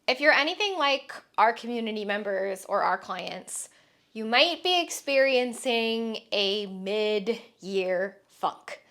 If you're anything like our community members or our clients, you might be experiencing a mid-year funk.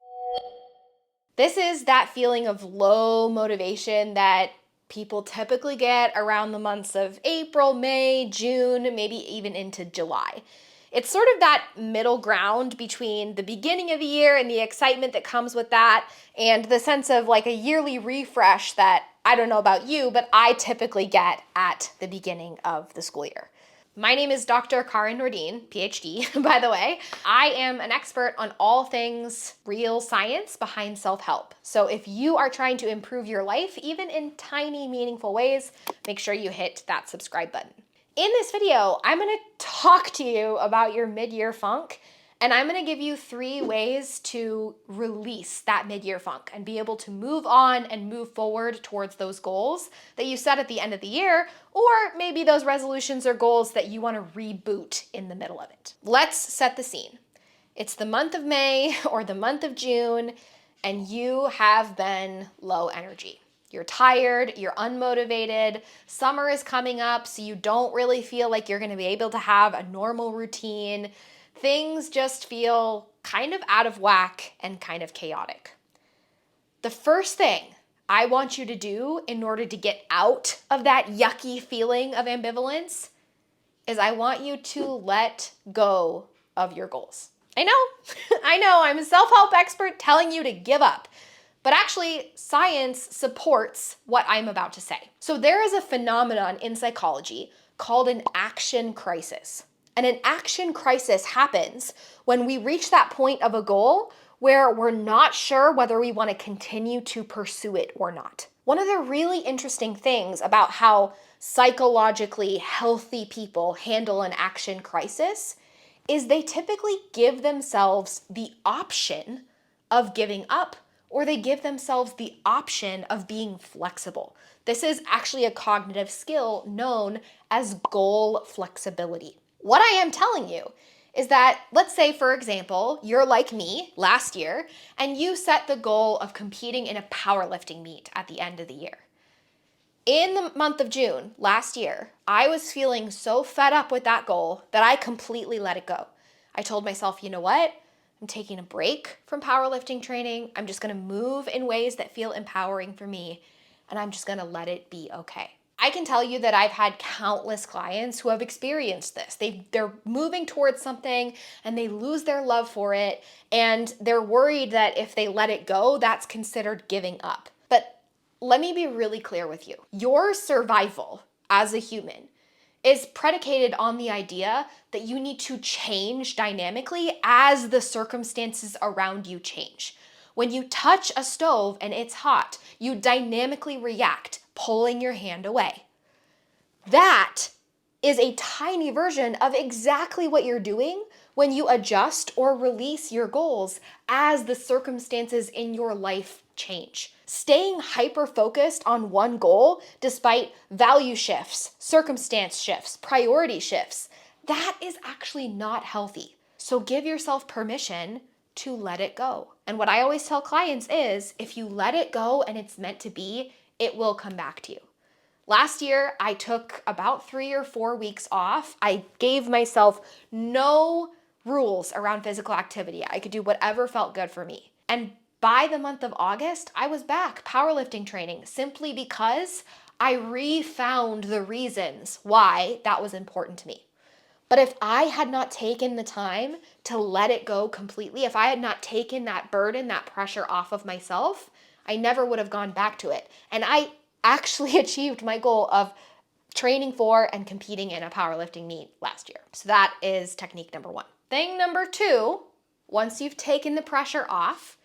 This is that feeling of low motivation that people typically get around the months of April, May, June, maybe even into July. It's sort of that middle ground between the beginning of the year and the excitement that comes with that and the sense of like a yearly refresh that I don't know about you, but I typically get at the beginning of the school year. My name is Dr. Karin Nordin, PhD, by the way. I am an expert on all things real science behind self-help. So if you are trying to improve your life, even in tiny, meaningful ways, make sure you hit that subscribe button. In this video, I'm gonna talk to you about your mid-year funk, and I'm gonna give you 3 ways to release that mid-year funk and be able to move on and move forward towards those goals that you set at the end of the year, or maybe those resolutions or goals that you wanna reboot in the middle of it. Let's set the scene. It's the month of May or the month of June, and you have been low energy. You're tired, you're unmotivated, summer is coming up, so you don't really feel like you're gonna be able to have a normal routine. Things just feel kind of out of whack and kind of chaotic. The first thing I want you to do in order to get out of that yucky feeling of ambivalence is I want you to let go of your goals. I know, I'm a self-help expert telling you to give up. But actually, science supports what I'm about to say. So there is a phenomenon in psychology called an action crisis. And an action crisis happens when we reach that point of a goal where we're not sure whether we want to continue to pursue it or not. One of the really interesting things about how psychologically healthy people handle an action crisis is they typically give themselves the option of giving up, or they give themselves the option of being flexible. This is actually a cognitive skill known as goal flexibility. What I am telling you is that, let's say, for example, you're like me last year, and you set the goal of competing in a powerlifting meet at the end of the year. In the month of June last year, I was feeling so fed up with that goal that I completely let it go. I told myself, you know what? I'm taking a break from powerlifting training. I'm just gonna move in ways that feel empowering for me, and I'm just gonna let it be okay. I can tell you that I've had countless clients who have experienced this. They're moving towards something and they lose their love for it, and they're worried that if they let it go, that's considered giving up. But let me be really clear with you. Your survival as a human is predicated on the idea that you need to change dynamically as the circumstances around you change. When you touch a stove and it's hot, you dynamically react, pulling your hand away. That is a tiny version of exactly what you're doing when you adjust or release your goals as the circumstances in your life change. Staying hyper-focused on one goal despite value shifts, circumstance shifts, priority shifts, that is actually not healthy. So give yourself permission to let it go. And what I always tell clients is, if you let it go and it's meant to be, it will come back to you. Last year, I took about 3 or 4 weeks off. I gave myself no rules around physical activity. I could do whatever felt good for me. And by the month of August, I was back powerlifting training simply because I refound the reasons why that was important to me. But if I had not taken the time to let it go completely, if I had not taken that burden, that pressure off of myself, I never would have gone back to it. And I actually achieved my goal of training for and competing in a powerlifting meet last year. So that is technique number 1. Thing number 2, once you've taken the pressure off,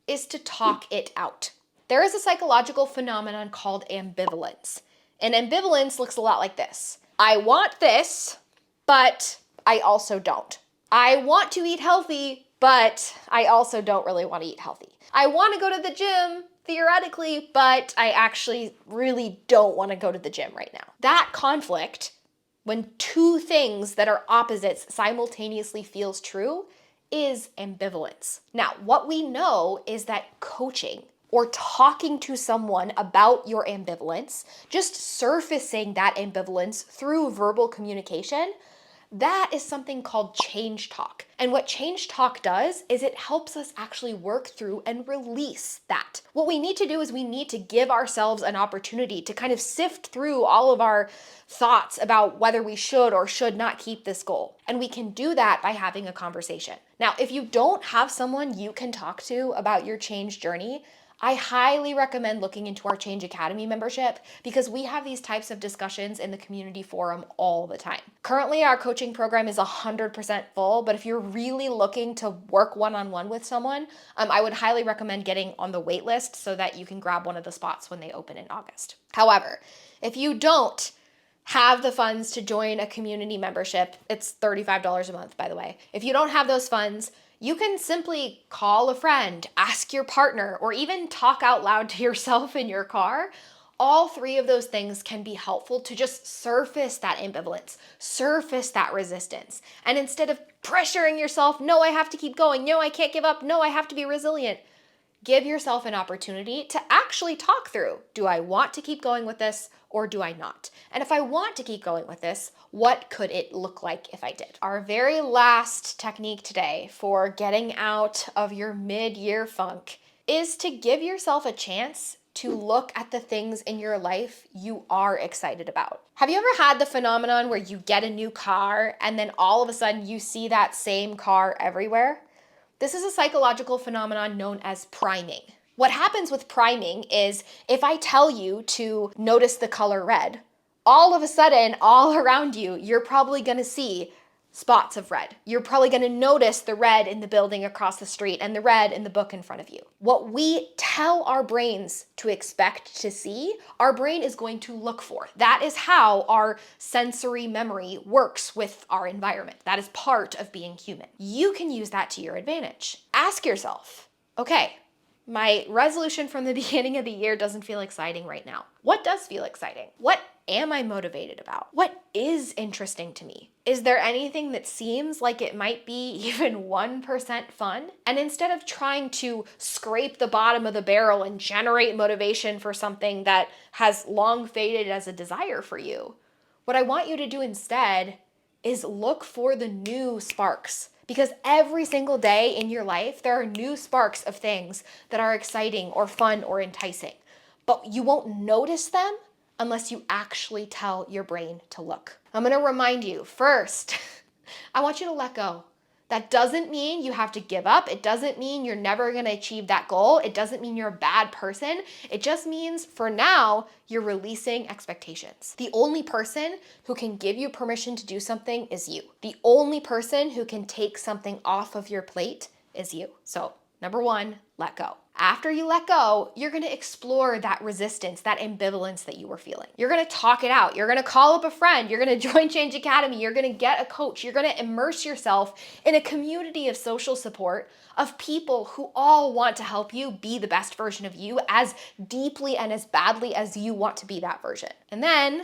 is to talk it out. There is a psychological phenomenon called ambivalence. And ambivalence looks a lot like this. I want this, but I also don't. I want to eat healthy, but I also don't really want to eat healthy. I want to go to the gym, theoretically, but I actually really don't want to go to the gym right now. That conflict, when 2 things that are opposites simultaneously feels true, is ambivalence. Now, what we know is that coaching or talking to someone about your ambivalence, just surfacing that ambivalence through verbal communication, that is something called change talk. And what change talk does is it helps us actually work through and release that. What we need to do is we need to give ourselves an opportunity to kind of sift through all of our thoughts about whether we should or should not keep this goal. And we can do that by having a conversation. Now, if you don't have someone you can talk to about your change journey, I highly recommend looking into our Change Academy membership because we have these types of discussions in the community forum all the time. Currently, our coaching program is 100% full, but if you're really looking to work one-on-one with someone, I would highly recommend getting on the wait list so that you can grab one of the spots when they open in August. However, if you don't have the funds to join a community membership, it's $35 a month, by the way. If you don't have those funds, you can simply call a friend, ask your partner, or even talk out loud to yourself in your car. All three of those things can be helpful to just surface that ambivalence, surface that resistance. And instead of pressuring yourself, no, I have to keep going, no, I can't give up, no, I have to be resilient, give yourself an opportunity to actually talk through, do I want to keep going with this or do I not? And if I want to keep going with this, what could it look like if I did? Our very last technique today for getting out of your mid-year funk is to give yourself a chance to look at the things in your life you are excited about. Have you ever had the phenomenon where you get a new car and then all of a sudden you see that same car everywhere? This is a psychological phenomenon known as priming. What happens with priming is if I tell you to notice the color red, all of a sudden, all around you, you're probably gonna see spots of red. You're probably gonna notice the red in the building across the street and the red in the book in front of you. What we tell our brains to expect to see, our brain is going to look for. That is how our sensory memory works with our environment. That is part of being human. You can use that to your advantage. Ask yourself, okay, my resolution from the beginning of the year doesn't feel exciting right now. What does feel exciting? What am I motivated about? What is interesting to me? Is there anything that seems like it might be even 1% fun? And instead of trying to scrape the bottom of the barrel and generate motivation for something that has long faded as a desire for you, what I want you to do instead is look for the new sparks. Because every single day in your life, there are new sparks of things that are exciting or fun or enticing. But you won't notice them unless you actually tell your brain to look. I'm gonna remind you, first, I want you to let go. That doesn't mean you have to give up. It doesn't mean you're never gonna achieve that goal. It doesn't mean you're a bad person. It just means for now, you're releasing expectations. The only person who can give you permission to do something is you. The only person who can take something off of your plate is you. So, number one, let go. After you let go, you're gonna explore that resistance, that ambivalence that you were feeling. You're gonna talk it out. You're gonna call up a friend. You're gonna join Change Academy. You're gonna get a coach. You're gonna immerse yourself in a community of social support of people who all want to help you be the best version of you as deeply and as badly as you want to be that version. And then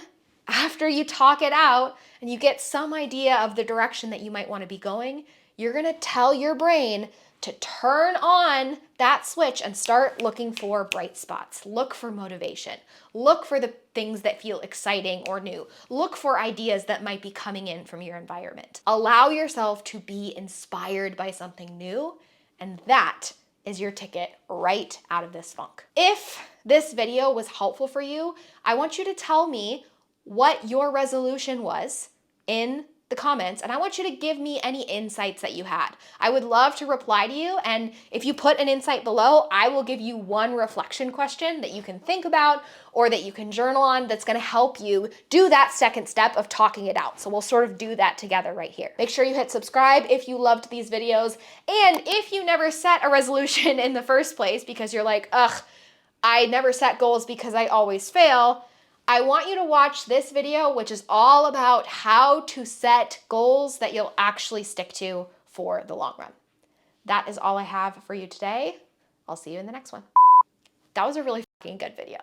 after you talk it out and you get some idea of the direction that you might want to be going, you're gonna tell your brain to turn on that switch and start looking for bright spots. Look for motivation. Look for the things that feel exciting or new. Look for ideas that might be coming in from your environment. Allow yourself to be inspired by something new, and that is your ticket right out of this funk. If this video was helpful for you, I want you to tell me what your resolution was in the comments, and I want you to give me any insights that you had. I would love to reply to you, and if you put an insight below, I will give you one reflection question that you can think about or that you can journal on that's gonna help you do that second step of talking it out. So we'll sort of do that together right here. Make sure you hit subscribe if you loved these videos, and if you never set a resolution in the first place because you're like, ugh, I never set goals because I always fail, I want you to watch this video, which is all about how to set goals that you'll actually stick to for the long run. That is all I have for you today. I'll see you in the next one. That was a really fucking good video.